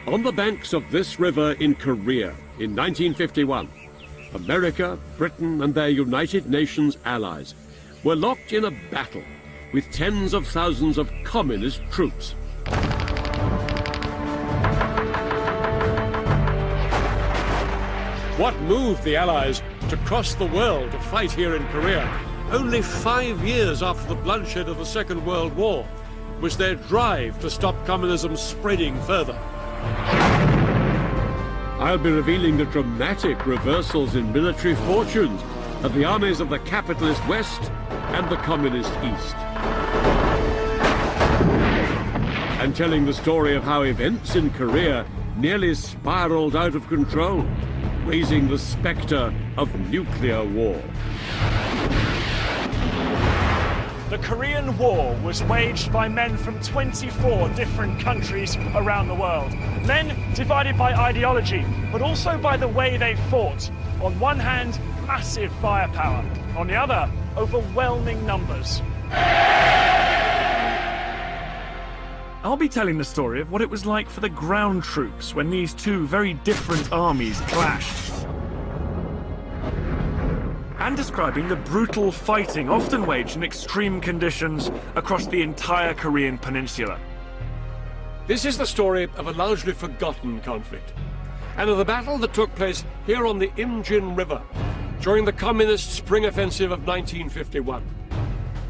On the banks of this river in Korea in 1951, America, Britain and their United Nations allies were locked in a battle with tens of thousands of communist troops. What moved the Allies to cross the world to fight here in Korea, only 5 years after the bloodshed of the Second World War, was their drive to stop communism spreading further. I'll be revealing the dramatic reversals in military fortunes of the armies of the capitalist West and the communist East. And telling the story of how events in Korea nearly spiraled out of control, raising the spectre of nuclear war. The Korean War was waged by men from 24 different countries around the world. Men divided by ideology, but also by the way they fought. On one hand, massive firepower. On the other, overwhelming numbers. I'll be telling the story of what it was like for the ground troops when these two very different armies clashed. And describing the brutal fighting often waged in extreme conditions across the entire Korean peninsula. This is the story of a largely forgotten conflict, and of the battle that took place here on the Imjin River during the Communist Spring Offensive of 1951.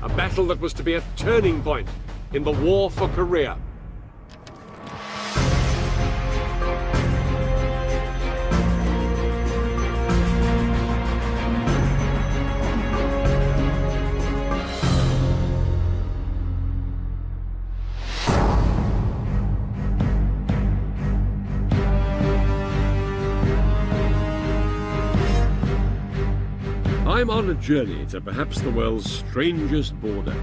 A battle that was to be a turning point in the war for Korea. I'm on a journey to perhaps the world's strangest border,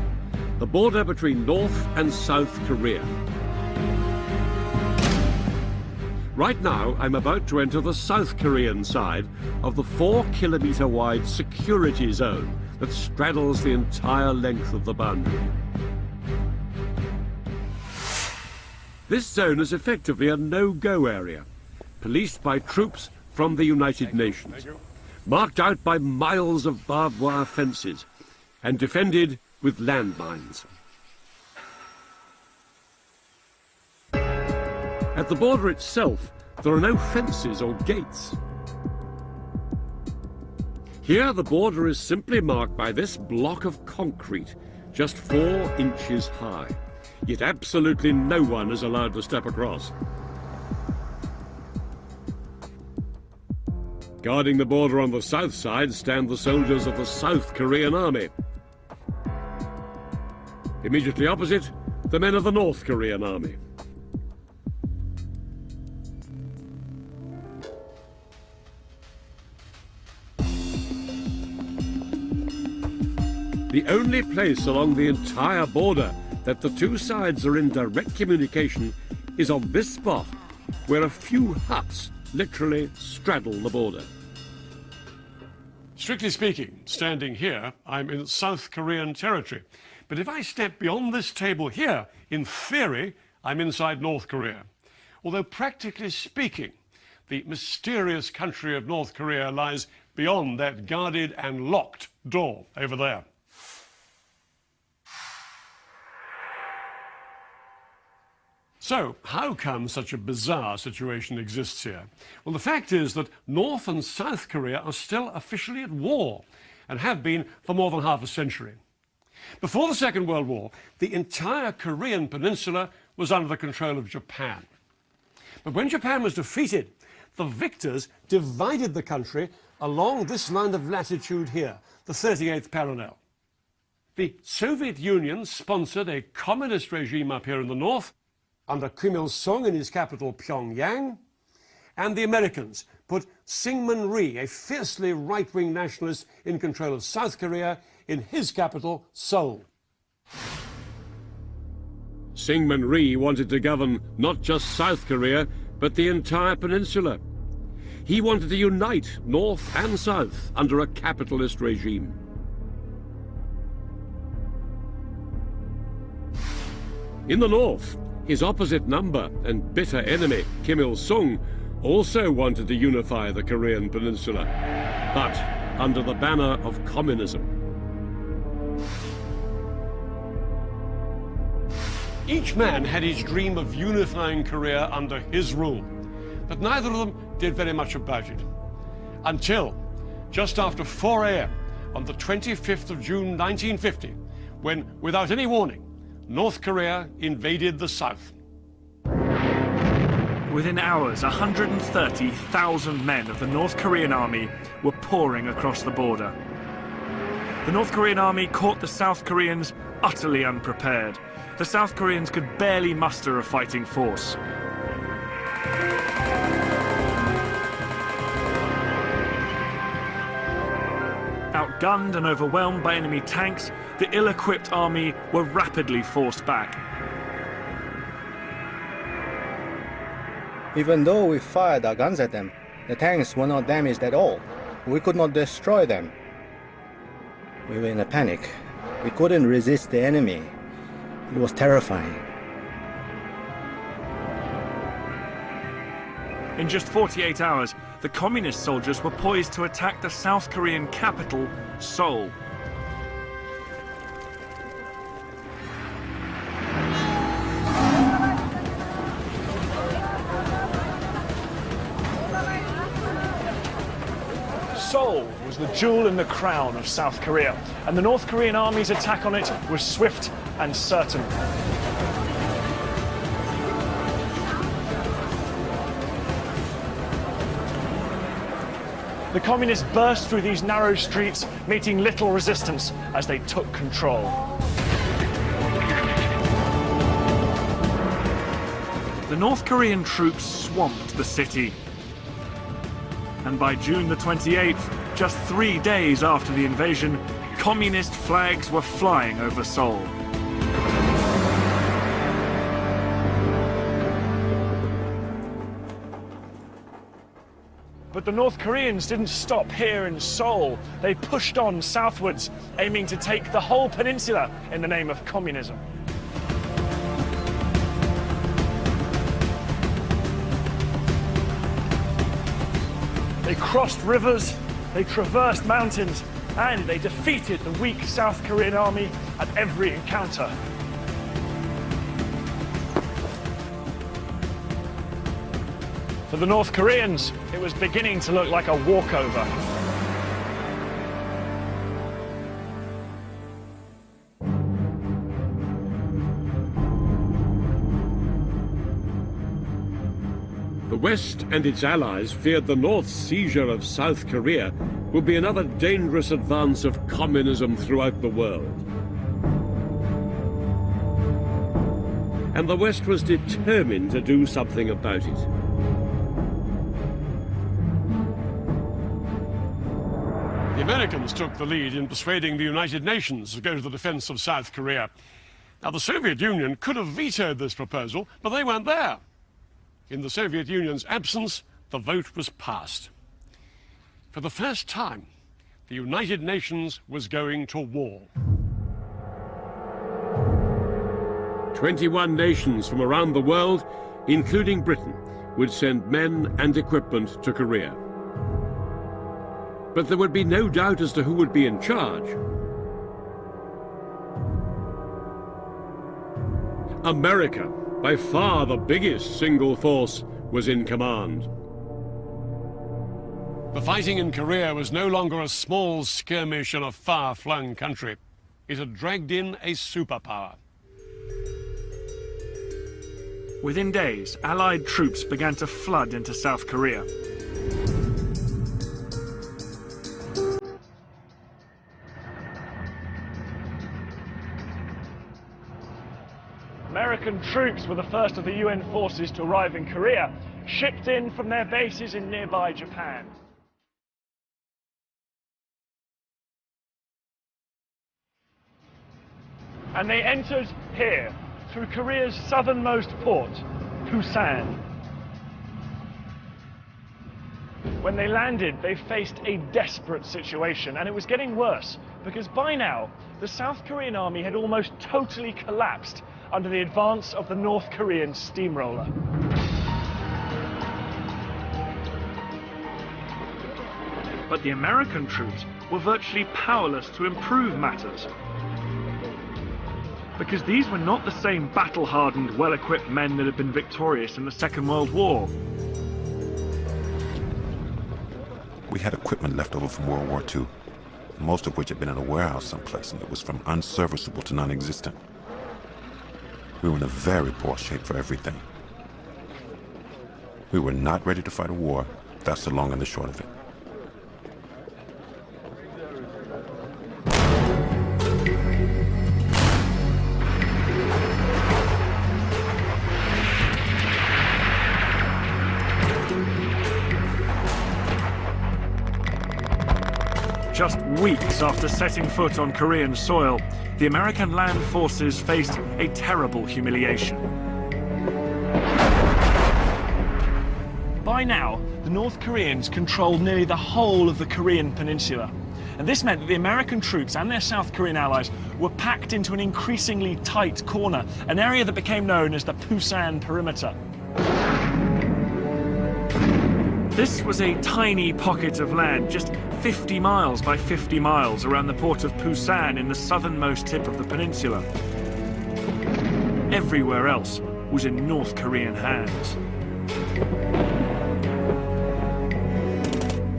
the border between North and South Korea. Right now, I'm about to enter the South Korean side of the 4-kilometer wide security zone that straddles the entire length of the boundary. This zone is effectively a no-go area, policed by troops from the United Nations, marked out by miles of barbed wire fences and defended with landmines. At the border itself, there are no fences or gates. Here, the border is simply marked by this block of concrete, just 4 inches high. Yet absolutely no one is allowed to step across. Guarding the border on the south side stand the soldiers of the South Korean Army. Immediately opposite, the men of the North Korean Army. The only place along the entire border that the two sides are in direct communication is on this spot, where a few huts literally straddle the border. Strictly speaking, standing here, I'm in South Korean territory. But if I step beyond this table here, in theory, I'm inside North Korea. Although practically speaking, the mysterious country of North Korea lies beyond that guarded and locked door over there. So, how come such a bizarre situation exists here? Well, the fact is that North and South Korea are still officially at war, and have been for more than half a century. Before the Second World War, the entire Korean peninsula was under the control of Japan. But when Japan was defeated, the victors divided the country along this line of latitude here, the 38th parallel. The Soviet Union sponsored a communist regime up here in the north, under Kim Il-sung in his capital, Pyongyang, and the Americans put Syngman Rhee, a fiercely right-wing nationalist, in control of South Korea in his capital, Seoul. Syngman Rhee wanted to govern not just South Korea, but the entire peninsula. He wanted to unite North and South under a capitalist regime. In the north, His opposite number and bitter enemy, Kim Il-sung, also wanted to unify the Korean peninsula, but under the banner of communism. Each man had his dream of unifying Korea under his rule, but neither of them did very much about it. Until just after 4 a.m. on the 25th of June 1950, when, without any warning, North Korea invaded the South. Within hours, 130,000 men of the North Korean army were pouring across the border. The North Korean army caught the South Koreans utterly unprepared. The South Koreans could barely muster a fighting force. Outgunned and overwhelmed by enemy tanks, the ill-equipped army were rapidly forced back. Even though we fired our guns at them, the tanks were not damaged at all. We could not destroy them. We were in a panic. We couldn't resist the enemy. It was terrifying. In just 48 hours, the communist soldiers were poised to attack the South Korean capital, Seoul. Seoul was the jewel in the crown of South Korea, and the North Korean army's attack on it was swift and certain. The communists burst through these narrow streets, meeting little resistance as they took control. The North Korean troops swamped the city. And by June the 28th, just 3 days after the invasion, communist flags were flying over Seoul. But the North Koreans didn't stop here in Seoul. They pushed on southwards, aiming to take the whole peninsula in the name of communism. They crossed rivers, they traversed mountains, and they defeated the weak South Korean army at every encounter. For the North Koreans, it was beginning to look like a walkover. The West and its allies feared the North's seizure of South Korea would be another dangerous advance of communism throughout the world. And the West was determined to do something about it. The Americans took the lead in persuading the United Nations to go to the defense of South Korea. Now, the Soviet Union could have vetoed this proposal, but they weren't there. In the Soviet Union's absence, the vote was passed. For the first time, the United Nations was going to war. 21 nations from around the world, including Britain, would send men and equipment to Korea. But there would be no doubt as to who would be in charge. America, by far the biggest single force, was in command. The fighting in Korea was no longer a small skirmish in a far-flung country. It had dragged in a superpower. Within days, Allied troops began to flood into South Korea. American troops were the first of the UN forces to arrive in Korea, shipped in from their bases in nearby Japan. And they entered here, through Korea's southernmost port, Busan. When they landed, they faced a desperate situation, and it was getting worse, because by now, the South Korean army had almost totally collapsed under the advance of the North Korean steamroller. But the American troops were virtually powerless to improve matters, because these were not the same battle-hardened, well-equipped men that had been victorious in the Second World War. We had equipment left over from World War II, most of which had been in a warehouse someplace, and it was from unserviceable to non-existent. We were in a very poor shape for everything. We were not ready to fight a war. That's the long and the short of it. Just weeks after setting foot on Korean soil, the American land forces faced a terrible humiliation. By now, the North Koreans controlled nearly the whole of the Korean peninsula. And this meant that the American troops and their South Korean allies were packed into an increasingly tight corner, an area that became known as the Pusan Perimeter. This was a tiny pocket of land, just 50 miles by 50 miles around the port of Pusan in the southernmost tip of the peninsula. Everywhere else was in North Korean hands.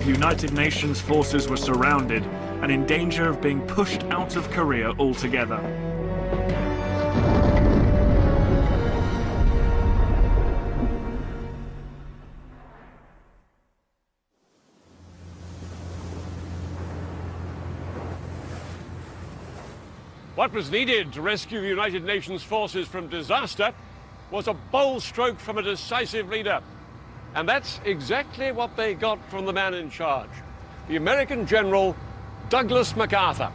The United Nations forces were surrounded and in danger of being pushed out of Korea altogether. What was needed to rescue the United Nations forces from disaster was a bold stroke from a decisive leader. And that's exactly what they got from the man in charge, the American General Douglas MacArthur.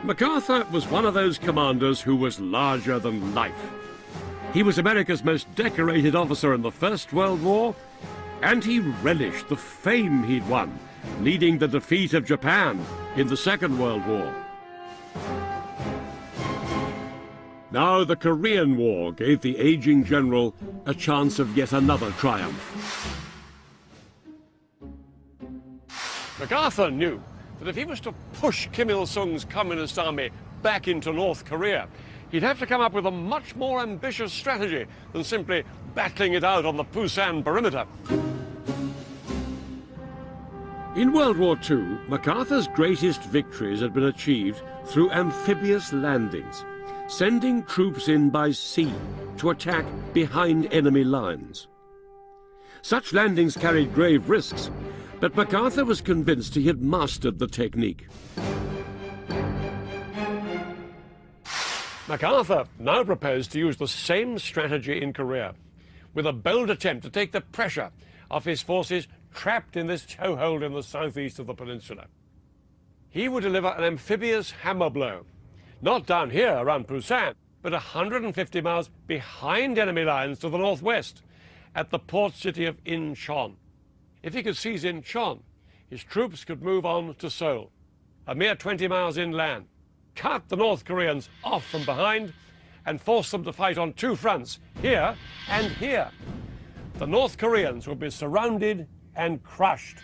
MacArthur was one of those commanders who was larger than life. He was America's most decorated officer in the First World War, and he relished the fame he'd won, leading the defeat of Japan in the Second World War. Now the Korean War gave the aging general a chance of yet another triumph. MacArthur knew that if he was to push Kim Il-sung's communist army back into North Korea, he'd have to come up with a much more ambitious strategy than simply battling it out on the Pusan perimeter. In World War II, MacArthur's greatest victories had been achieved through amphibious landings, sending troops in by sea to attack behind enemy lines. Such landings carried grave risks, but MacArthur was convinced he had mastered the technique. MacArthur now proposed to use the same strategy in Korea, with a bold attempt to take the pressure off his forces trapped in this chokehold in the southeast of the peninsula. He would deliver an amphibious hammer blow, not down here around Pusan, but 150 miles behind enemy lines to the northwest, at the port city of Incheon. If he could seize Incheon, his troops could move on to Seoul, a mere 20 miles inland, cut the North Koreans off from behind, and force them to fight on two fronts, here and here. The North Koreans would be surrounded and crushed.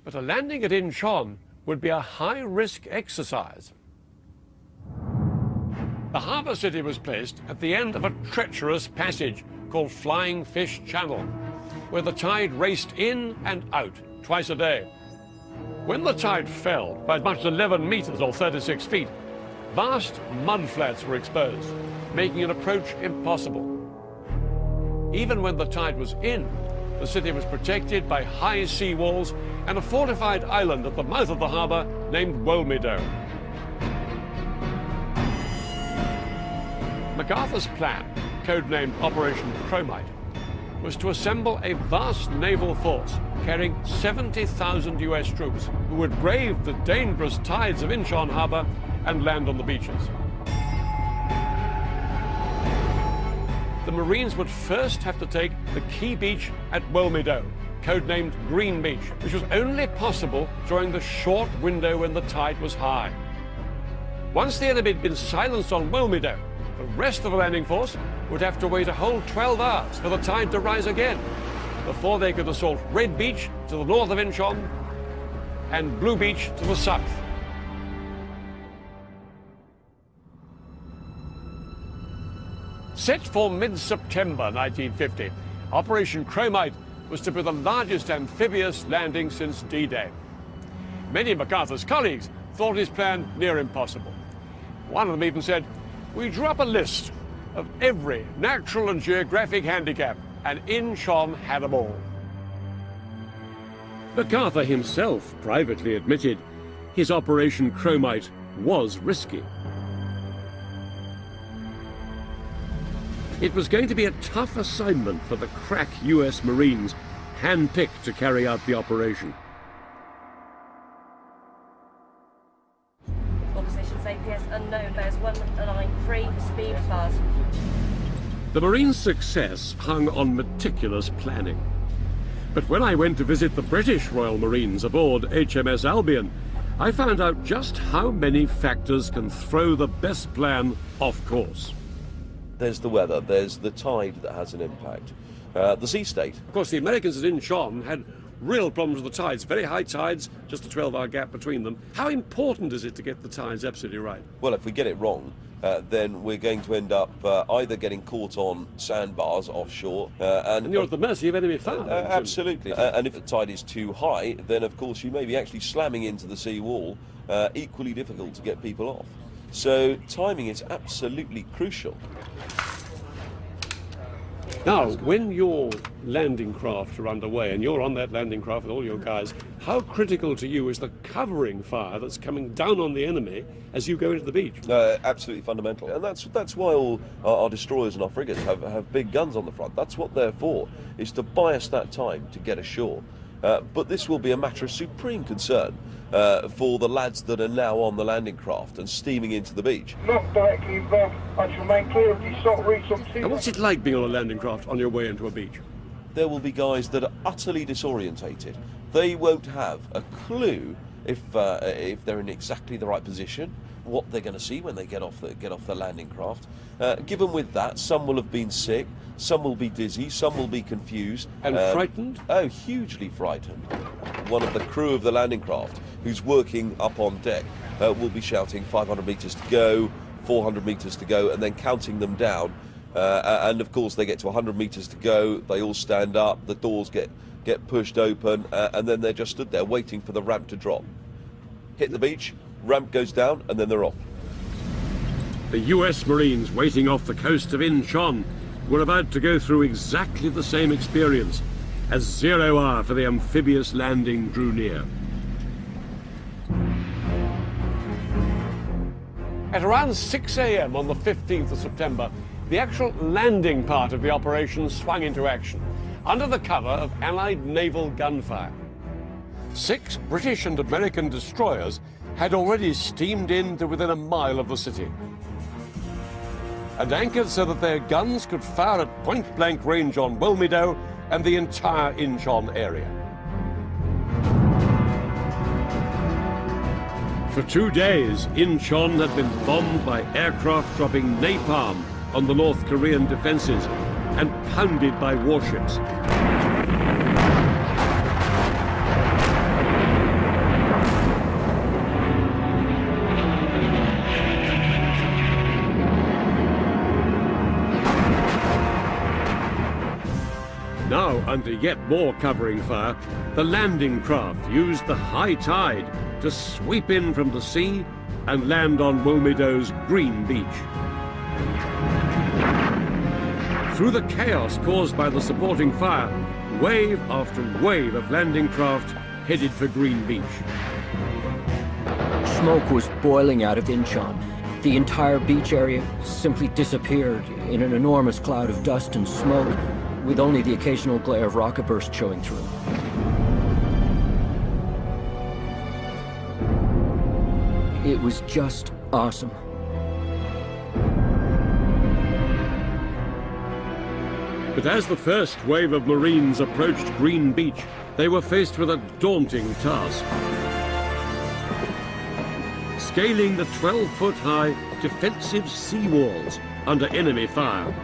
But a landing at Incheon would be a high-risk exercise. The harbour city was placed at the end of a treacherous passage called Flying Fish Channel, where the tide raced in and out twice a day. When the tide fell by as much as 11 meters or 36 feet, vast mudflats were exposed, making an approach impossible. Even when the tide was in, the city was protected by high sea walls and a fortified island at the mouth of the harbour named Wolmido. MacArthur's plan, codenamed Operation Chromite, was to assemble a vast naval force carrying 70,000 US troops who would brave the dangerous tides of Incheon harbour and land on the beaches. The Marines would first have to take the key beach at Wolmido, codenamed Green Beach, which was only possible during the short window when the tide was high. Once the enemy had been silenced on Wilmington, the rest of the landing force would have to wait a whole 12 hours for the tide to rise again before they could assault Red Beach to the north of Incheon and Blue Beach to the south. Set for mid-September 1950, Operation Chromite was to be the largest amphibious landing since D-Day. Many of MacArthur's colleagues thought his plan near impossible. One of them even said, "We drew up a list of every natural and geographic handicap, and Incheon had them all." MacArthur himself privately admitted his Operation Chromite was risky. It was going to be a tough assignment for the crack US Marines handpicked to carry out the operation. Positions APS unknown, bears 193, speed fast. The Marines' success hung on meticulous planning. But when I went to visit the British Royal Marines aboard HMS Albion, I found out just how many factors can throw the best plan off course. There's the weather, there's the tide that has an impact, the sea state. Of course, the Americans at Incheon had real problems with the tides, very high tides, just a 12-hour gap between them. How important is it to get the tides absolutely right? Well, if we get it wrong, then we're going to end up either getting caught on sandbars offshore and you're at the mercy of enemy fire. Absolutely. And if the tide is too high, then of course you may be actually slamming into the sea wall, equally difficult to get people off. So timing is absolutely crucial. Now, when your landing craft are underway and you're on that landing craft with all your guys, how critical to you is the covering fire that's coming down on the enemy as you go into the beach? Absolutely fundamental. And that's why all our destroyers and our frigates have big guns on the front. That's what they're for, is to buy us that time to get ashore. But this will be a matter of supreme concern for the lads that are now on the landing craft and steaming into the beach. Not directly involved. I shall remain clear of the salt reefs on sea. And what's it like being on a landing craft on your way into a beach? There will be guys that are utterly disorientated. They won't have a clue if they're in exactly the right position, what they're going to see when they get off the landing craft. Given with that, some will have been sick, some will be dizzy, some will be confused. And frightened? Oh, hugely frightened. One of the crew of the landing craft, who's working up on deck, will be shouting 500 metres to go, 400 metres to go, and then counting them down. And of course they get to 100 metres to go, they all stand up, the doors get pushed open, and then they're just stood there waiting for the ramp to drop. Hit the beach, ramp goes down, and then they're off. The US Marines waiting off the coast of Incheon were about to go through exactly the same experience as 0 hour for the amphibious landing drew near. At around 6 a.m. on the 15th of September, the actual landing part of the operation swung into action, under the cover of Allied naval gunfire. 6 British and American destroyers had already steamed in to within a mile of the city, and anchored so that their guns could fire at point-blank range on Wilmington and the entire Incheon area. For 2 days, Incheon had been bombed by aircraft dropping napalm on the North Korean defenses and pounded by warships. Now, under yet more covering fire, the landing craft used the high tide to sweep in from the sea and land on Wilmington's green beach. Through the chaos caused by the supporting fire, wave after wave of landing craft headed for Green Beach. Smoke was boiling out of Incheon. The entire beach area simply disappeared in an enormous cloud of dust and smoke, with only the occasional glare of rocket burst showing through. It was just awesome. But as the first wave of Marines approached Green Beach, they were faced with a daunting task. scaling the 12-foot-high defensive sea walls under enemy fire.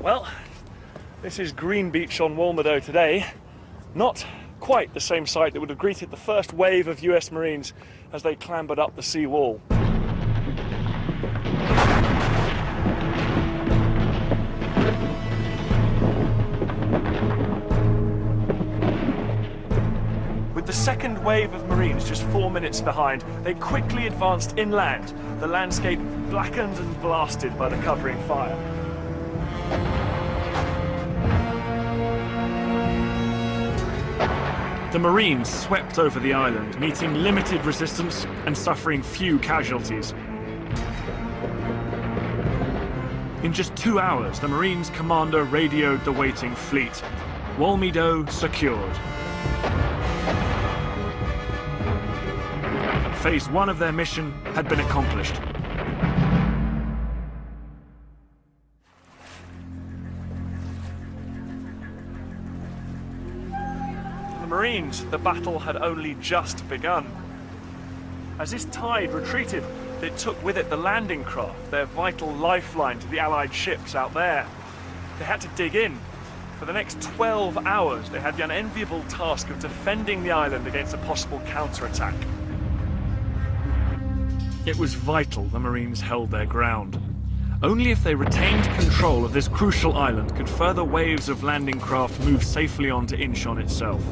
Well, this is Green Beach on Walmerdo today. Not quite the same sight that would have greeted the first wave of US Marines as they clambered up the sea wall. With the second wave of Marines just 4 minutes behind, they quickly advanced inland, the landscape blackened and blasted by the covering fire. The Marines swept over the island, meeting limited resistance and suffering few casualties. In just 2 hours, the Marines' commander radioed the waiting fleet. Walmerdo secured. Phase 1 of their mission had been accomplished. Marines, the battle had only just begun. As this tide retreated, it took with it the landing craft, their vital lifeline to the Allied ships out there. They had to dig in. For the next 12 hours, they had the unenviable task of defending the island against a possible counterattack. It was vital the Marines held their ground. Only if they retained control of this crucial island could further waves of landing craft move safely onto Incheon itself.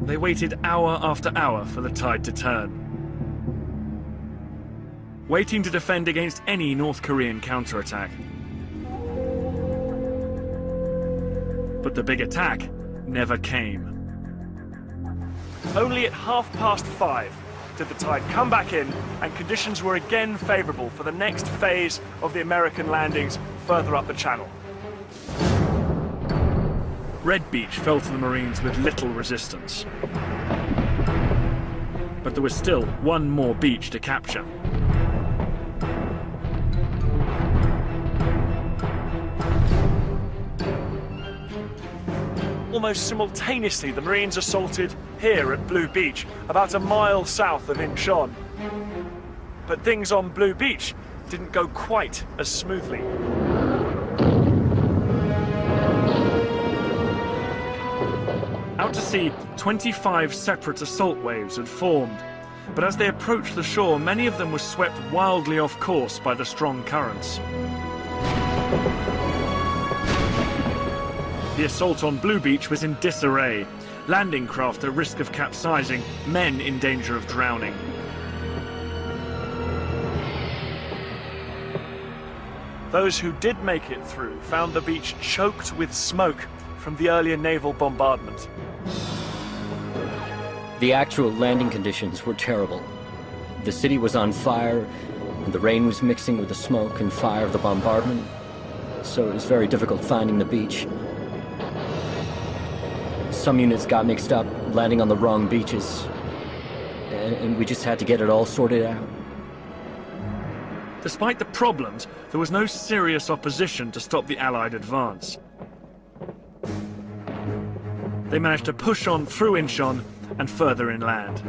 They waited hour after hour for the tide to turn, waiting to defend against any North Korean counterattack. But the big attack never came. Only at 5:30 did the tide come back in, and conditions were again favorable for the next phase of the American landings further up the channel. Red Beach fell to the Marines with little resistance. But there was still one more beach to capture. Almost simultaneously, the Marines assaulted here at Blue Beach, about a mile south of Incheon. But things on Blue Beach didn't go quite as smoothly. Out to sea, 25 separate assault waves had formed. But as they approached the shore, many of them were swept wildly off course by the strong currents. The assault on Blue Beach was in disarray. Landing craft at risk of capsizing, men in danger of drowning. Those who did make it through found the beach choked with smoke from the earlier naval bombardment. The actual landing conditions were terrible. The city was on fire, and the rain was mixing with the smoke and fire of the bombardment, so it was very difficult finding the beach. Some units got mixed up, landing on the wrong beaches, and we just had to get it all sorted out. Despite the problems, there was no serious opposition to stop the Allied advance. They managed to push on through Incheon and further inland.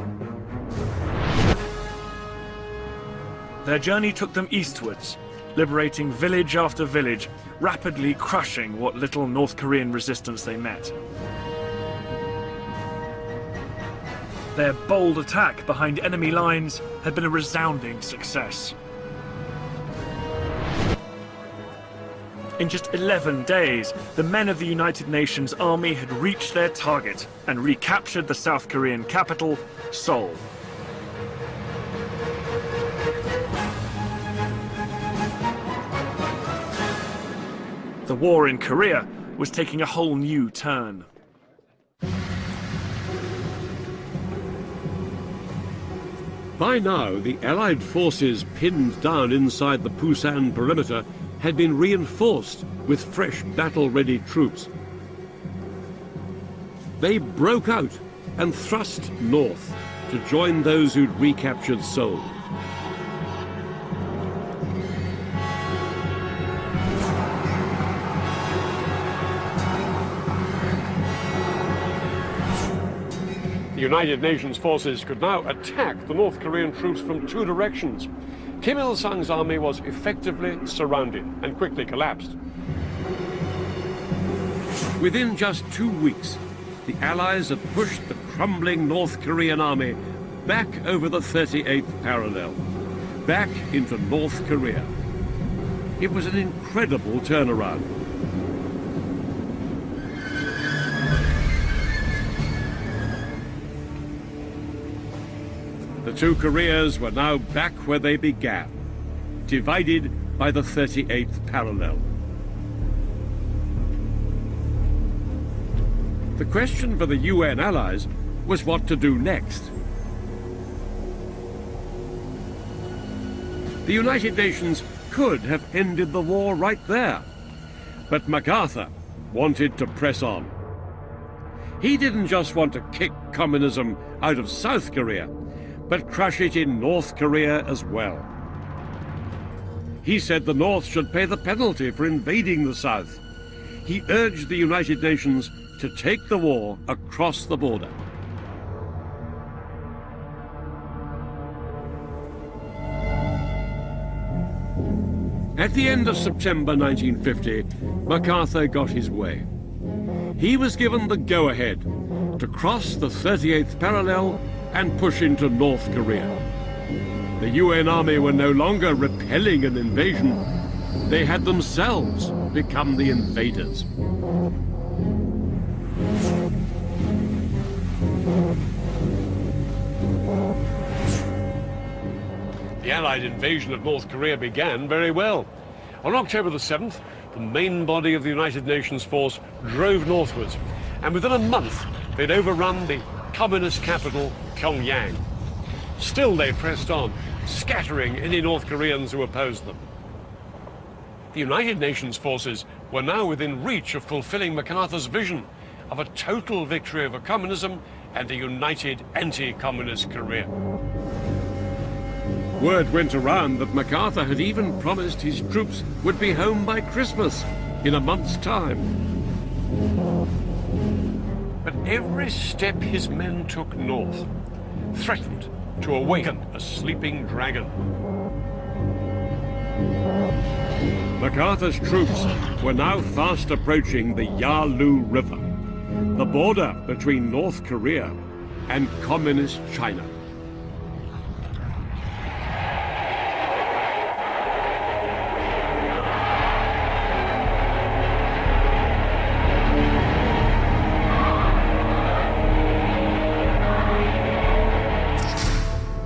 Their journey took them eastwards, liberating village after village, rapidly crushing what little North Korean resistance they met. Their bold attack behind enemy lines had been a resounding success. In just 11 days, the men of the United Nations Army had reached their target and recaptured the South Korean capital, Seoul. The war in Korea was taking a whole new turn. By now, the Allied forces pinned down inside the Pusan perimeter had been reinforced with fresh battle-ready troops. They broke out and thrust north to join those who'd recaptured Seoul. The United Nations forces could now attack the North Korean troops from two directions. Kim Il-sung's army was effectively surrounded and quickly collapsed. Within just 2 weeks, the Allies had pushed the crumbling North Korean army back over the 38th parallel, back into North Korea. It was an incredible turnaround. The two Koreas were now back where they began, divided by the 38th parallel. The question for the UN allies was what to do next. The United Nations could have ended the war right there, but MacArthur wanted to press on. He didn't just want to kick communism out of South Korea, but crush it in North Korea as well. He said the North should pay the penalty for invading the South. He urged the United Nations to take the war across the border. At the end of September 1950, MacArthur got his way. He was given the go-ahead to cross the 38th parallel and push into North Korea. The UN army were no longer repelling an invasion. They had themselves become the invaders. The Allied invasion of North Korea began very well. On October the 7th, the main body of the United Nations force drove northwards, and within a month they'd overrun the communist capital, Pyongyang. Still they pressed on, scattering any North Koreans who opposed them. The United Nations forces were now within reach of fulfilling MacArthur's vision of a total victory over communism and a united anti-communist Korea. Word went around that MacArthur had even promised his troops would be home by Christmas, in a month's time. But every step his men took north threatened to awaken a sleeping dragon. MacArthur's troops were now fast approaching the Yalu River, the border between North Korea and Communist China.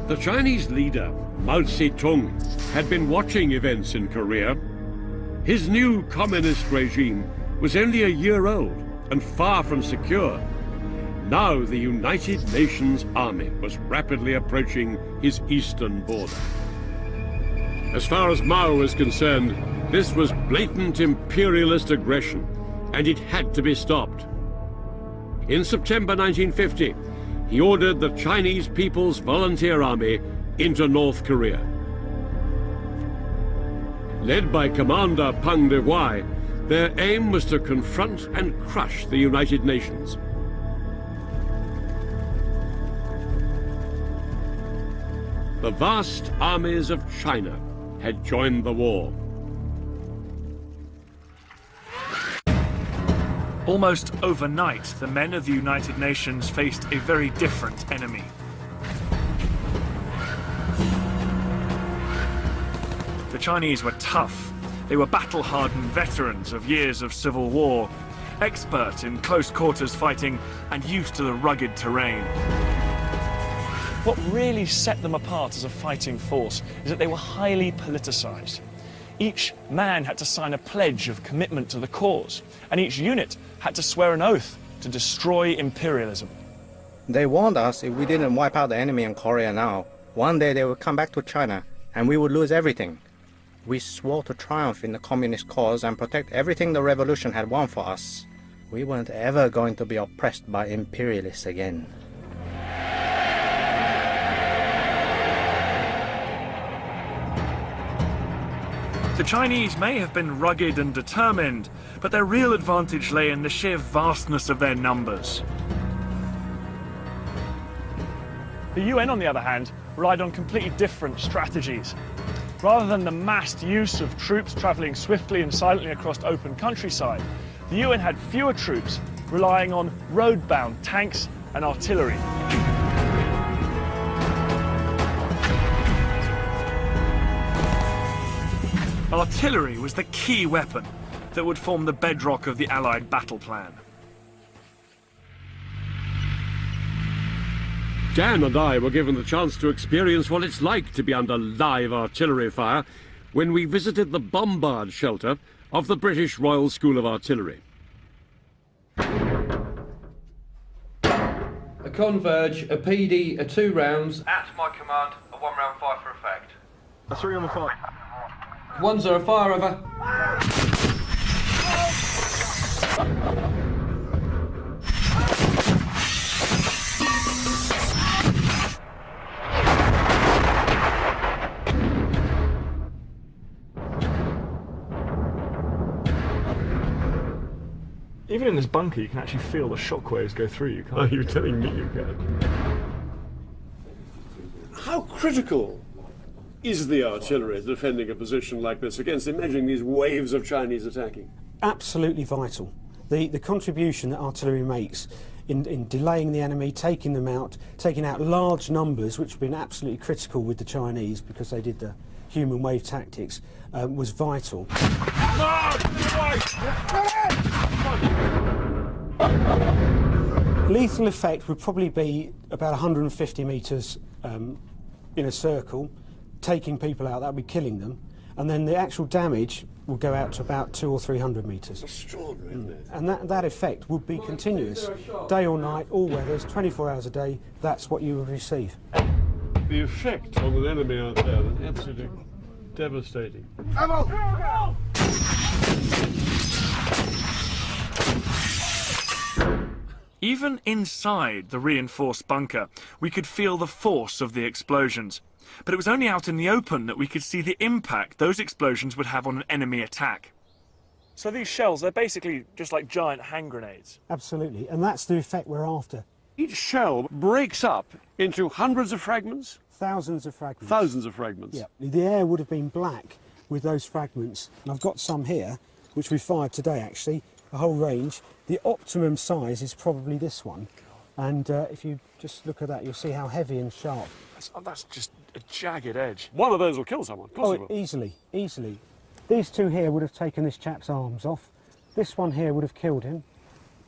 The Chinese leader, Mao Zedong, had been watching events in Korea. His new communist regime was only a year old and far from secure. Now the United Nations army was rapidly approaching his eastern border. As far as Mao was concerned, this was blatant imperialist aggression, and it had to be stopped. In September 1950, he ordered the Chinese People's Volunteer Army into North Korea. Led by Commander Pang De-Huai, their aim was to confront and crush the United Nations. The vast armies of China had joined the war. Almost overnight, the men of the United Nations faced a very different enemy. The Chinese were tough. They were battle-hardened veterans of years of civil war, expert in close-quarters fighting and used to the rugged terrain. What really set them apart as a fighting force is that they were highly politicized. Each man had to sign a pledge of commitment to the cause, and each unit had to swear an oath to destroy imperialism. They warned us if we didn't wipe out the enemy in Korea now, one day they would come back to China and we would lose everything. We swore to triumph in the communist cause and protect everything the revolution had won for us. We weren't ever going to be oppressed by imperialists again. The Chinese may have been rugged and determined, but their real advantage lay in the sheer vastness of their numbers. The UN, on the other hand, relied on completely different strategies. Rather than the massed use of troops travelling swiftly and silently across open countryside, the UN had fewer troops, relying on road-bound tanks and artillery. Artillery was the key weapon that would form the bedrock of the Allied battle plan. Dan and I were given the chance to experience what it's like to be under live artillery fire when we visited the bombard shelter of the British Royal School of Artillery. A converge, a PD, a 2 rounds. At my command, a 1 round fire for effect. A 3 on the 5. 1's are a fire over. Even in this bunker, you can actually feel the shockwaves go through you, can't you? You're telling me you can. How critical is the artillery defending a position like this against, imagine these waves of Chinese attacking? Absolutely vital. The contribution that artillery makes in delaying the enemy, taking them out, taking out large numbers, which have been absolutely critical with the Chinese because they did the human wave tactics, was vital. Lethal effect would probably be about 150 metres in a circle, taking people out. That would be killing them, and then the actual damage will go out to about 200 or 300 metres. Extraordinary, isn't it? And that effect would be continuous, day or night, all weathers, 24 hours a day. That's what you would receive. The effect on an enemy out there is absolutely devastating. Even inside the reinforced bunker, we could feel the force of the explosions. But it was only out in the open that we could see the impact those explosions would have on an enemy attack. So these shells, they're basically just like giant hand grenades. Absolutely, and that's the effect we're after. Each shell breaks up into hundreds of fragments? Thousands of fragments. Thousands of fragments. Yeah, the air would have been black with those fragments. And I've got some here, which we fired today actually, a whole range. The optimum size is probably this one. And if you just look at that, you'll see how heavy and sharp. That's just a jagged edge. One of those will kill someone, possible. Oh, easily, easily. These two here would have taken this chap's arms off. This one here would have killed him.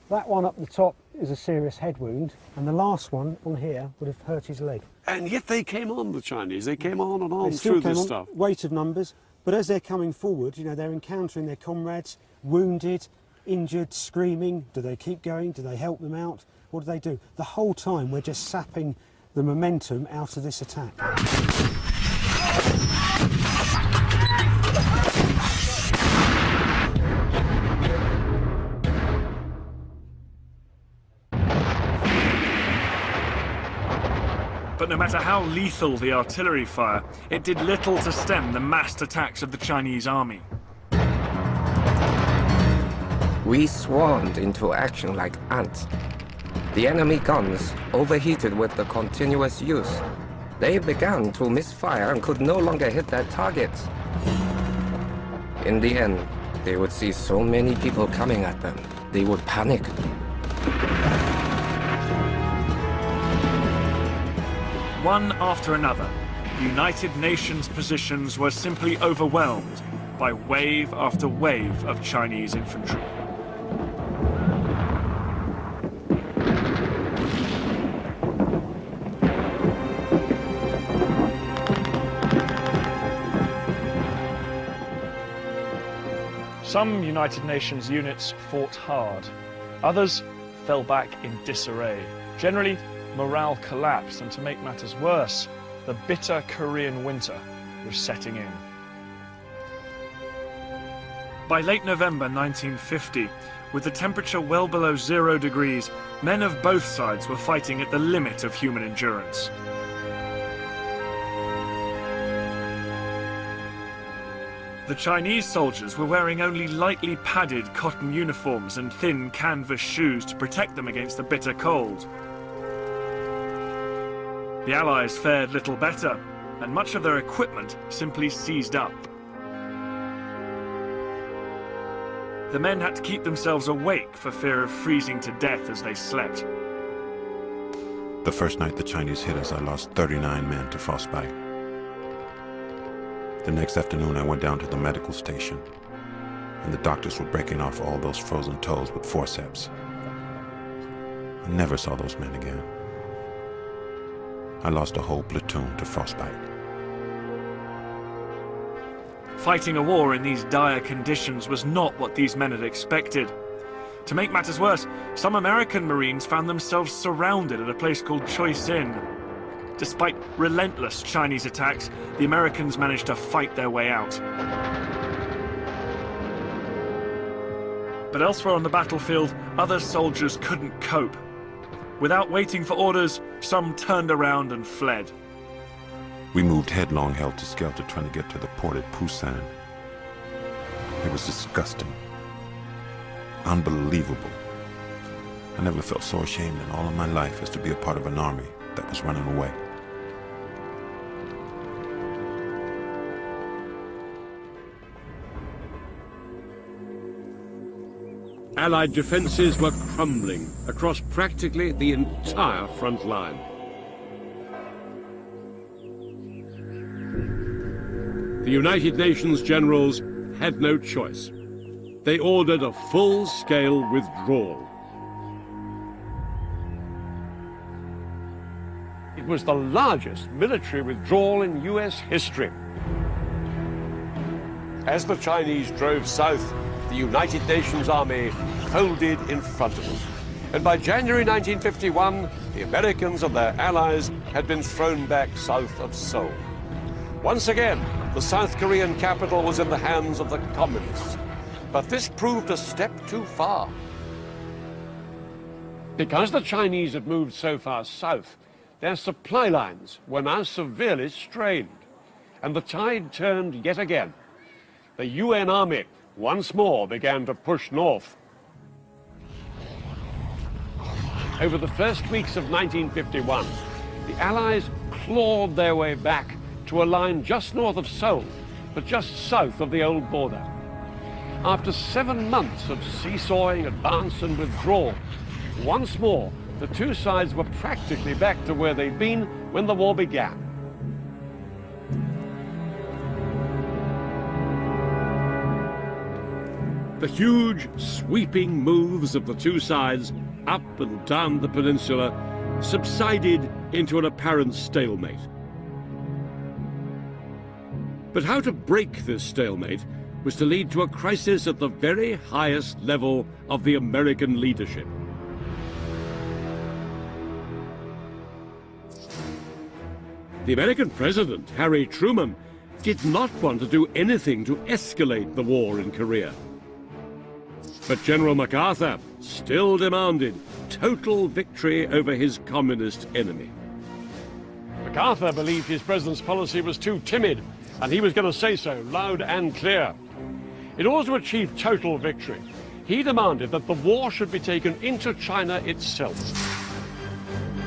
That one up the top is a serious head wound. And the last one on here would have hurt his leg. And yet they came on, the Chinese. They came on and on They still through came this on, stuff. weight of numbers. But as they're coming forward, you know, they're encountering their comrades, wounded, injured, screaming. Do they keep going? Do they help them out? What do they do? The whole time we're just sapping the momentum out of this attack. But no matter how lethal the artillery fire, it did little to stem the massed attacks of the Chinese army. We swarmed into action like ants. The enemy guns overheated with the continuous use. They began to misfire and could no longer hit their targets. In the end, they would see so many people coming at them, they would panic. One after another, United Nations positions were simply overwhelmed by wave after wave of Chinese infantry. Some United Nations units fought hard. Others fell back in disarray. Generally, morale collapsed, and to make matters worse, the bitter Korean winter was setting in. By late November 1950, with the temperature well below 0 degrees, men of both sides were fighting at the limit of human endurance. The Chinese soldiers were wearing only lightly padded cotton uniforms and thin canvas shoes to protect them against the bitter cold. The Allies fared little better, and much of their equipment simply seized up. The men had to keep themselves awake for fear of freezing to death as they slept. The first night the Chinese hit us, I lost 39 men to frostbite. The next afternoon, I went down to the medical station, and the doctors were breaking off all those frozen toes with forceps. I never saw those men again. I lost a whole platoon to frostbite. Fighting a war in these dire conditions was not what these men had expected. To make matters worse, some American Marines found themselves surrounded at a place called Choi Sin. Despite relentless Chinese attacks, the Americans managed to fight their way out. But elsewhere on the battlefield, other soldiers couldn't cope. Without waiting for orders, some turned around and fled. We moved headlong, helter-skelter, trying to get to the port at Busan. It was disgusting. Unbelievable. I never felt so ashamed in all of my life as to be a part of an army that was running away. Allied defenses were crumbling across practically the entire front line. The United Nations generals had no choice. They ordered a full-scale withdrawal. It was the largest military withdrawal in US history. As the Chinese drove south, the United Nations Army folded in front of them. And by January 1951, the Americans and their allies had been thrown back south of Seoul. Once again, the South Korean capital was in the hands of the communists. But this proved a step too far. Because the Chinese had moved so far south, their supply lines were now severely strained. And the tide turned yet again. The UN Army once more began to push north. Over the first weeks of 1951, the Allies clawed their way back to a line just north of Seoul, but just south of the old border. After 7 months of seesawing, advance and withdrawal, once more, the two sides were practically back to where they'd been when the war began. The huge, sweeping moves of the two sides up and down the peninsula subsided into an apparent stalemate. But how to break this stalemate was to lead to a crisis at the very highest level of the American leadership. The American president, Harry Truman, did not want to do anything to escalate the war in Korea. But General MacArthur still demanded total victory over his communist enemy. MacArthur believed his president's policy was too timid, and he was going to say so loud and clear. In order to achieve total victory, he demanded that the war should be taken into China itself.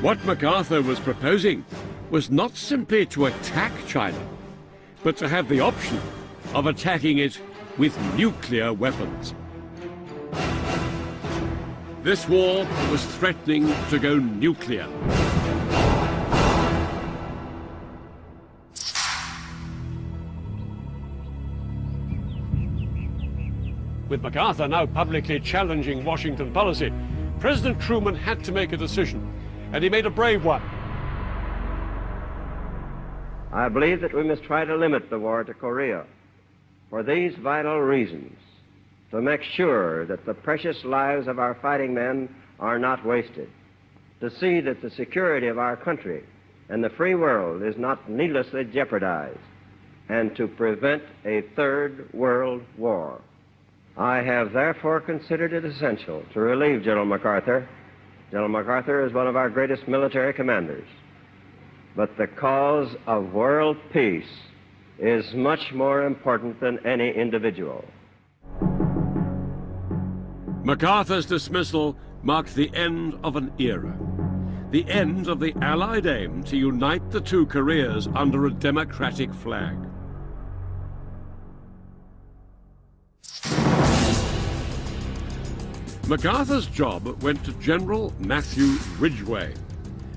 What MacArthur was proposing was not simply to attack China, but to have the option of attacking it with nuclear weapons. This war was threatening to go nuclear. With MacArthur now publicly challenging Washington policy, President Truman had to make a decision, and he made a brave one. I believe that we must try to limit the war to Korea for these vital reasons: to make sure that the precious lives of our fighting men are not wasted, to see that the security of our country and the free world is not needlessly jeopardized, and to prevent a third world war. I have therefore considered it essential to relieve General MacArthur. General MacArthur is one of our greatest military commanders. But the cause of world peace is much more important than any individual. MacArthur's dismissal marked the end of an era. The end of the Allied aim to unite the two Koreas under a democratic flag. MacArthur's job went to General Matthew Ridgway,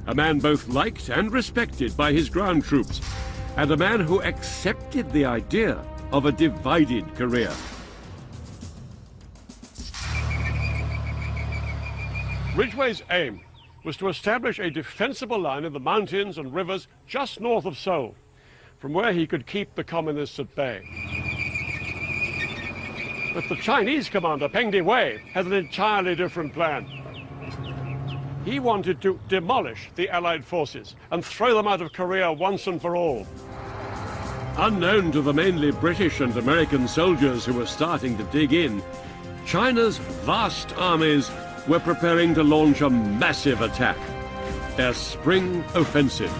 a man both liked and respected by his ground troops, and a man who accepted the idea of a divided Korea. Ridgway's aim was to establish a defensible line in the mountains and rivers just north of Seoul, from where he could keep the communists at bay. But the Chinese commander, Peng Dehuai, had an entirely different plan. He wanted to demolish the Allied forces and throw them out of Korea once and for all. Unknown to the mainly British and American soldiers who were starting to dig in, China's vast armies were preparing to launch a massive attack, their spring offensive.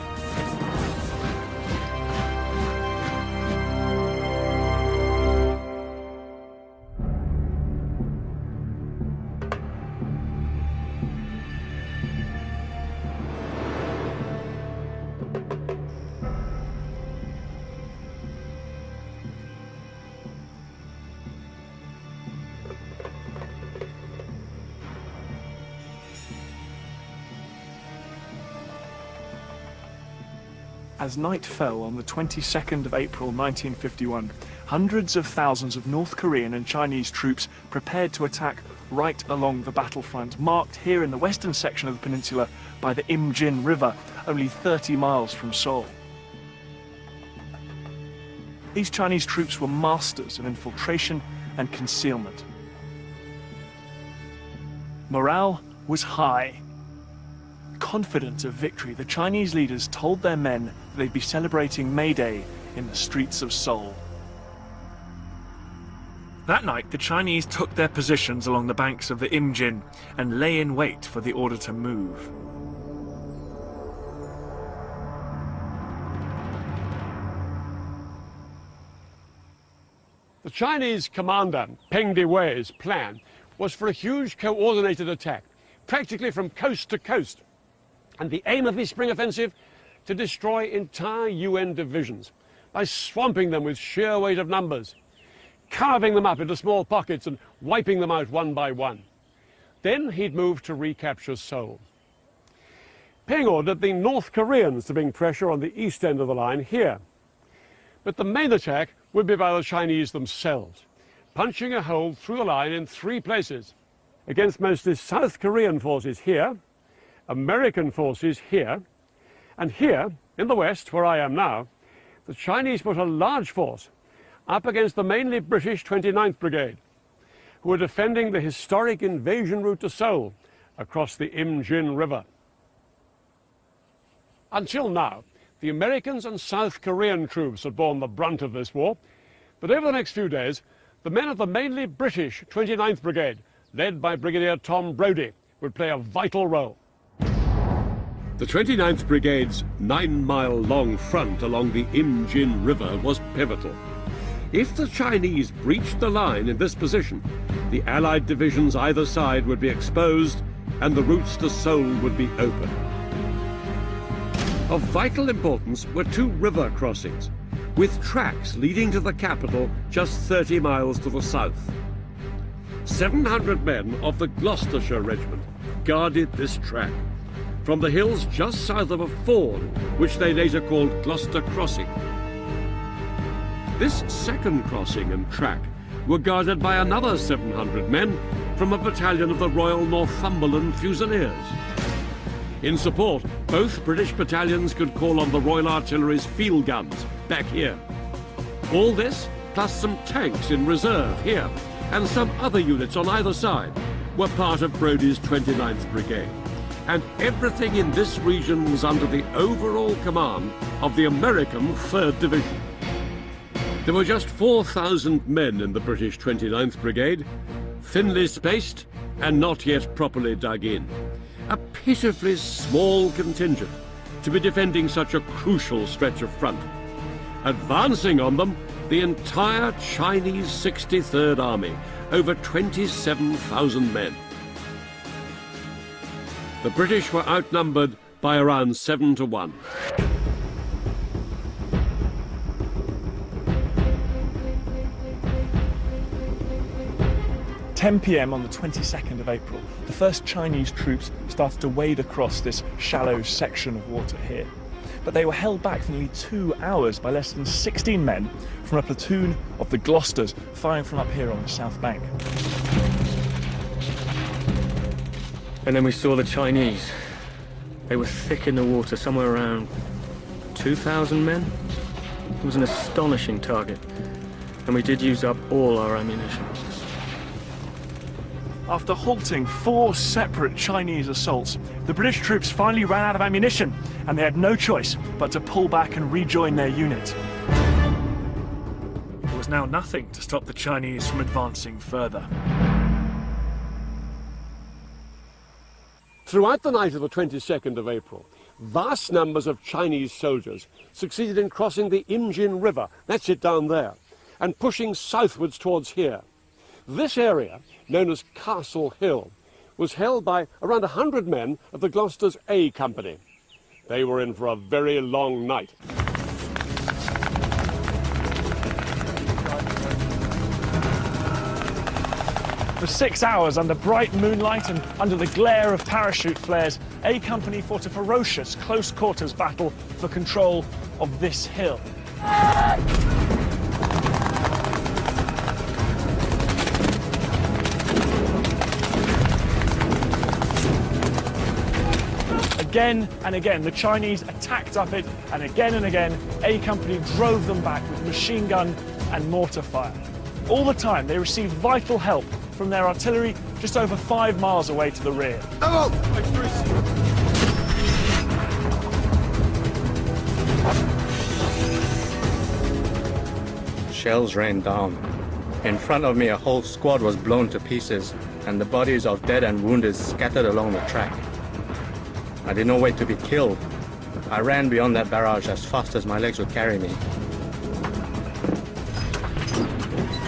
As night fell on the 22nd of April 1951, hundreds of thousands of North Korean and Chinese troops prepared to attack right along the battlefront, marked here in the western section of the peninsula by the Imjin River, only 30 miles from Seoul. These Chinese troops were masters of infiltration and concealment. Morale was high. Confident of victory, the Chinese leaders told their men that they'd be celebrating May Day in the streets of Seoul. That night, the Chinese took their positions along the banks of the Imjin and lay in wait for the order to move. The Chinese commander, Peng Dehuai's plan was for a huge coordinated attack, practically from coast to coast. And the aim of his spring offensive, to destroy entire UN divisions by swamping them with sheer weight of numbers, carving them up into small pockets and wiping them out one by one. Then he'd move to recapture Seoul. Peng ordered the North Koreans to bring pressure on the east end of the line here. But the main attack would be by the Chinese themselves, punching a hole through the line in 3 places, against mostly South Korean forces here, American forces here, and here, in the west, where I am now, the Chinese put a large force up against the mainly British 29th Brigade, who were defending the historic invasion route to Seoul across the Imjin River. Until now, the Americans and South Korean troops had borne the brunt of this war, but over the next few days, the men of the mainly British 29th Brigade, led by Brigadier Tom Brodie, would play a vital role. The 29th Brigade's 9-mile-long front along the Imjin River was pivotal. If the Chinese breached the line in this position, the Allied divisions either side would be exposed and the routes to Seoul would be open. Of vital importance were 2 river crossings, with tracks leading to the capital just 30 miles to the south. 700 men of the Gloucestershire Regiment guarded this track, from the hills just south of a ford, which they later called Gloucester Crossing. This second crossing and track were guarded by another 700 men from a battalion of the Royal Northumberland Fusiliers. In support, both British battalions could call on the Royal Artillery's field guns back here. All this, plus some tanks in reserve here, and some other units on either side, were part of Brodie's 29th Brigade. And everything in this region was under the overall command of the American 3rd Division. There were just 4,000 men in the British 29th Brigade, thinly spaced and not yet properly dug in. A pitifully small contingent to be defending such a crucial stretch of front. Advancing on them, the entire Chinese 63rd Army, over 27,000 men. The British were outnumbered by around 7 to 1. 10 p.m. on the 22nd of April, the first Chinese troops started to wade across this shallow section of water here. But they were held back for nearly 2 hours by less than 16 men from a platoon of the Gloucesters firing from up here on the south bank. And then we saw the Chinese. They were thick in the water, somewhere around 2,000 men. It was an astonishing target, and we did use up all our ammunition. After halting 4 separate Chinese assaults, the British troops finally ran out of ammunition, and they had no choice but to pull back and rejoin their unit. There was now nothing to stop the Chinese from advancing further. Throughout the night of the 22nd of April, vast numbers of Chinese soldiers succeeded in crossing the Imjin River, that's it down there, and pushing southwards towards here. This area, known as Castle Hill, was held by around 100 men of the Gloucester's A Company. They were in for a very long night. For 6 hours, under bright moonlight and under the glare of parachute flares, A Company fought a ferocious close-quarters battle for control of this hill. Again and again, the Chinese attacked up it, and again, A Company drove them back with machine gun and mortar fire. All the time, they received vital help from their artillery just over 5 miles away to the rear. Shells rained down. In front of me, a whole squad was blown to pieces, and the bodies of dead and wounded scattered along the track. I did not wait to be killed. I ran beyond that barrage as fast as my legs would carry me.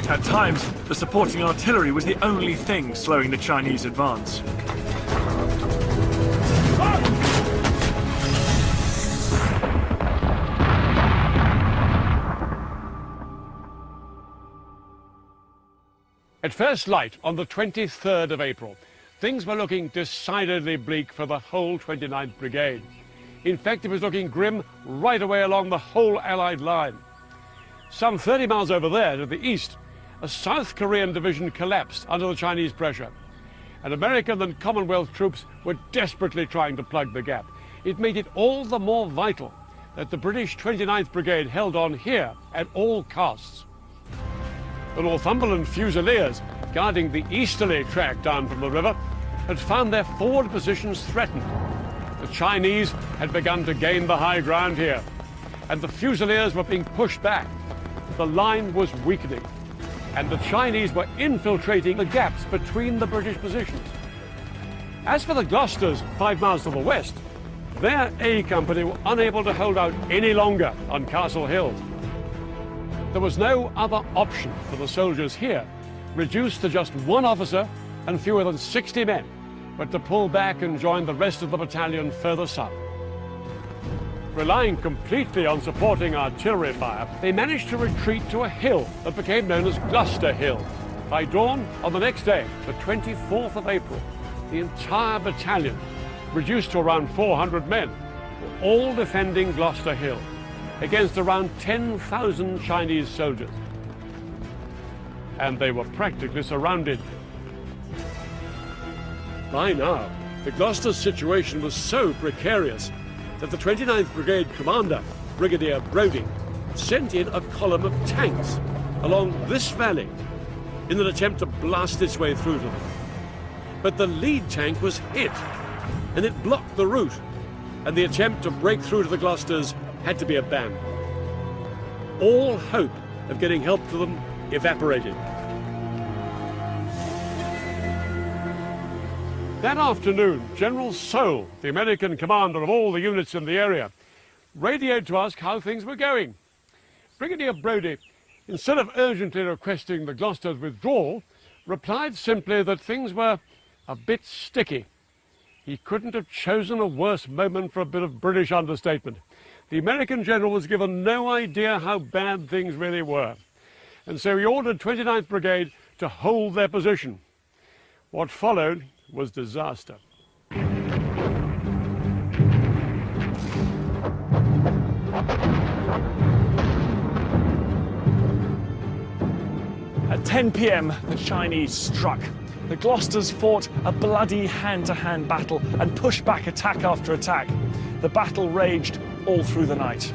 At times, the supporting artillery was the only thing slowing the Chinese advance. At first light on the 23rd of April, things were looking decidedly bleak for the whole 29th Brigade. In fact, it was looking grim right away along the whole Allied line. Some 30 miles over there to the east, a South Korean division collapsed under the Chinese pressure. And American and Commonwealth troops were desperately trying to plug the gap. It made it all the more vital that the British 29th Brigade held on here at all costs. The Northumberland Fusiliers, guarding the easterly track down from the river, had found their forward positions threatened. The Chinese had begun to gain the high ground here, and the Fusiliers were being pushed back. The line was weakening, and the Chinese were infiltrating the gaps between the British positions. As for the Gloucesters 5 miles to the west, their A Company were unable to hold out any longer on Castle Hill. There was no other option for the soldiers here, reduced to just 1 officer and fewer than 60 men, but to pull back and join the rest of the battalion further south. Relying completely on supporting artillery fire, they managed to retreat to a hill that became known as Gloucester Hill. By dawn on the next day, the 24th of April, the entire battalion, reduced to around 400 men, were all defending Gloucester Hill against around 10,000 Chinese soldiers. And they were practically surrounded. By now, the Gloucester situation was so precarious that the 29th Brigade commander, Brigadier Brodie, sent in a column of tanks along this valley in an attempt to blast its way through to them. But the lead tank was hit, and it blocked the route, and the attempt to break through to the Gloucesters had to be abandoned. All hope of getting help to them evaporated. That afternoon, General Seoul, the American commander of all the units in the area, radioed to ask how things were going. Brigadier Brodie, instead of urgently requesting the Gloucester's withdrawal, replied simply that things were a bit sticky. He couldn't have chosen a worse moment for a bit of British understatement. The American general was given no idea how bad things really were, and so he ordered 29th Brigade to hold their position. What followed was disaster. At 10 p.m, the Chinese struck. The Gloucesters fought a bloody hand-to-hand battle and pushed back attack after attack. The battle raged all through the night.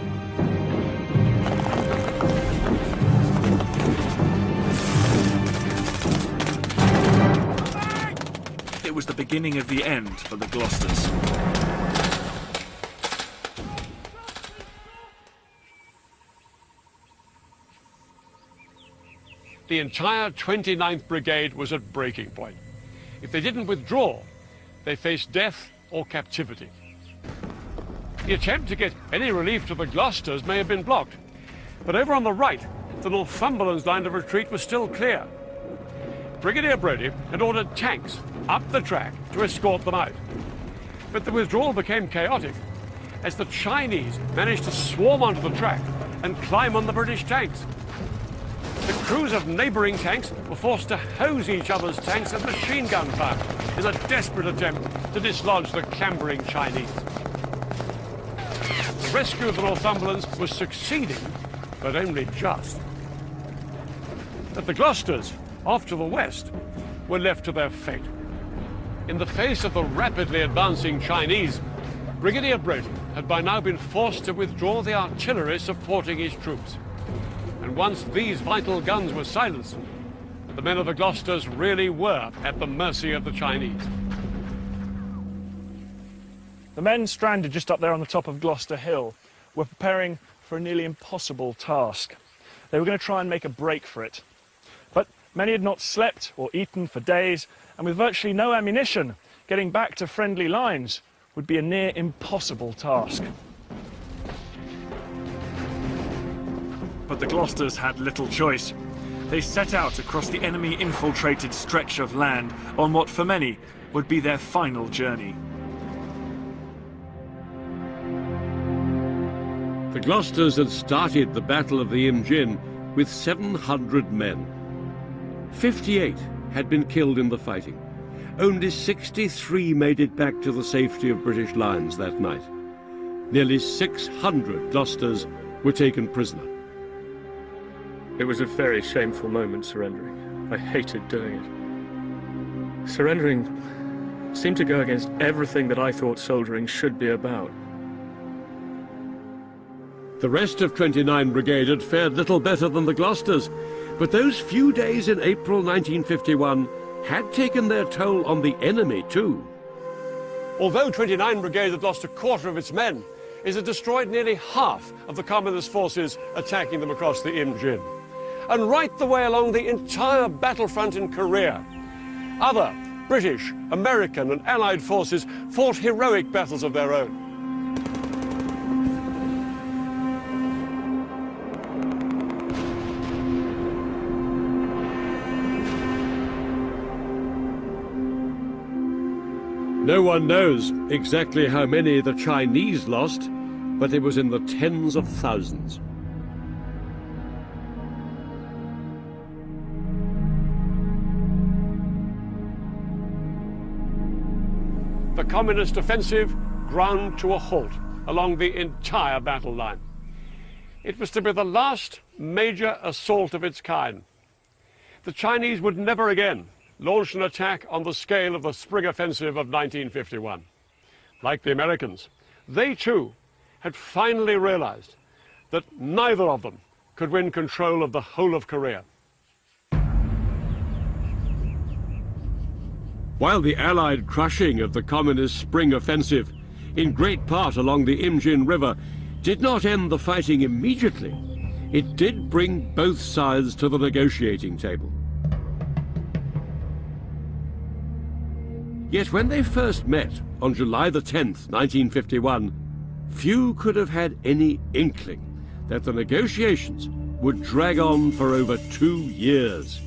It was the beginning of the end for the Gloucesters. The entire 29th Brigade was at breaking point. If they didn't withdraw, they faced death or captivity. The attempt to get any relief to the Gloucesters may have been blocked, but over on the right, the Northumberland's line of retreat was still clear. Brigadier Brodie had ordered tanks up the track to escort them out. But the withdrawal became chaotic as the Chinese managed to swarm onto the track and climb on the British tanks. The crews of neighbouring tanks were forced to hose each other's tanks at machine gun fire in a desperate attempt to dislodge the clambering Chinese. The rescue of the Northumberlands was succeeding, but only just. But the Gloucesters, off to the west, were left to their fate. In the face of the rapidly advancing Chinese, Brigadier Brodie had by now been forced to withdraw the artillery supporting his troops. And once these vital guns were silenced, the men of the Gloucesters really were at the mercy of the Chinese. The men stranded just up there on the top of Gloucester Hill were preparing for a nearly impossible task. They were going to try and make a break for it. But many had not slept or eaten for days, and with virtually no ammunition, getting back to friendly lines would be a near impossible task. But the Gloucesters had little choice. They set out across the enemy-infiltrated stretch of land on what for many would be their final journey. The Gloucesters had started the Battle of the Imjin with 700 men. 58 had been killed in the fighting. Only 63 made it back to the safety of British lines that night. Nearly 600 Gloucesters were taken prisoner. It was a very shameful moment, surrendering. I hated doing it. Surrendering seemed to go against everything that I thought soldiering should be about. The rest of 29 Brigade had fared little better than the Gloucesters, but those few days in April 1951 had taken their toll on the enemy too. Although 29 Brigade had lost a quarter of its men, it had destroyed nearly half of the communist forces attacking them across the Imjin. And right the way along the entire battlefront in Korea, other British, American and Allied forces fought heroic battles of their own. No one knows exactly how many the Chinese lost, but it was in the tens of thousands. The communist offensive ground to a halt along the entire battle line. It was to be the last major assault of its kind. The Chinese would never again launch an attack on the scale of the spring offensive of 1951. Like the Americans, they too had finally realized that neither of them could win control of the whole of Korea. While the Allied crushing of the Communist spring offensive, in great part along the Imjin River, did not end the fighting immediately, it did bring both sides to the negotiating table. Yet when they first met on July the 10th, 1951, few could have had any inkling that the negotiations would drag on for over 2 years.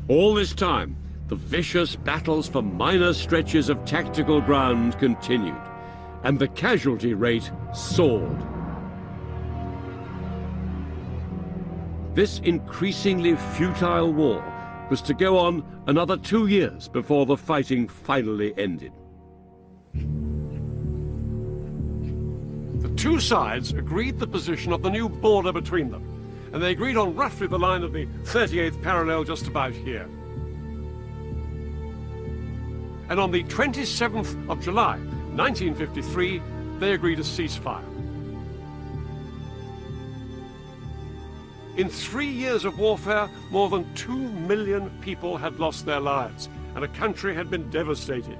All this time, the vicious battles for minor stretches of tactical ground continued, and the casualty rate soared. This increasingly futile war was to go on another 2 years before the fighting finally ended. The two sides agreed the position of the new border between them, and they agreed on roughly the line of the 38th parallel just about here. And on the 27th of July, 1953, they agreed a ceasefire. In 3 years of warfare, more than 2 million people had lost their lives, and a country had been devastated.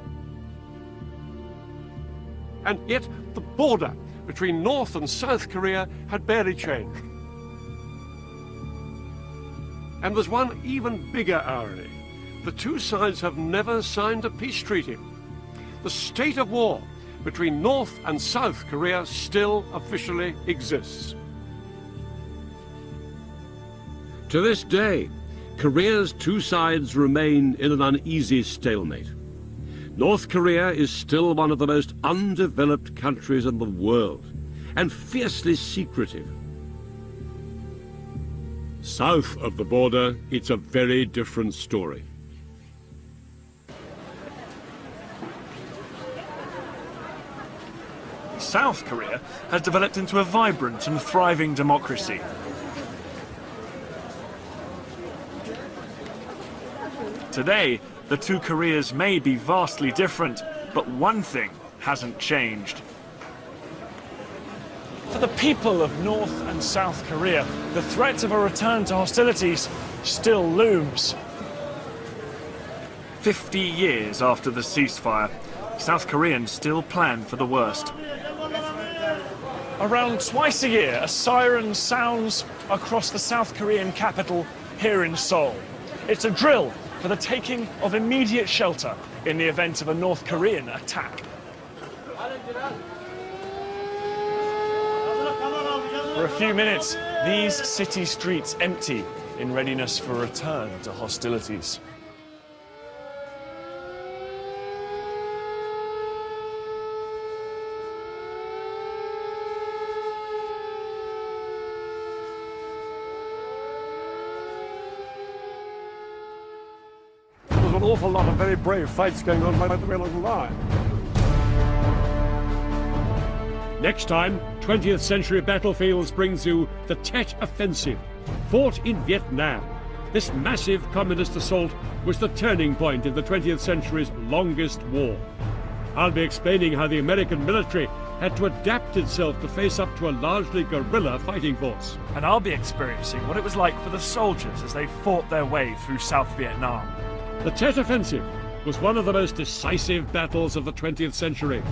And yet, the border between North and South Korea had barely changed. And there's one even bigger irony. The two sides have never signed a peace treaty. The state of war between North and South Korea still officially exists. To this day, Korea's two sides remain in an uneasy stalemate. North Korea is still one of the most undeveloped countries in the world, and fiercely secretive. South of the border, it's a very different story. South Korea has developed into a vibrant and thriving democracy. Today, the two Koreas may be vastly different, but one thing hasn't changed. For the people of North and South Korea, the threat of a return to hostilities still looms. 50 years after the ceasefire, South Koreans still plan for the worst. Around twice a year, a siren sounds across the South Korean capital here in Seoul. It's a drill for the taking of immediate shelter in the event of a North Korean attack. For a few minutes, these city streets empty in readiness for a return to hostilities. There's an awful lot of very brave fights going on right the way along the line. Next time, 20th Century Battlefields brings you the Tet Offensive, fought in Vietnam. This massive communist assault was the turning point in the 20th century's longest war. I'll be explaining how the American military had to adapt itself to face up to a largely guerrilla fighting force. And I'll be experiencing what it was like for the soldiers as they fought their way through South Vietnam. The Tet Offensive was one of the most decisive battles of the 20th century.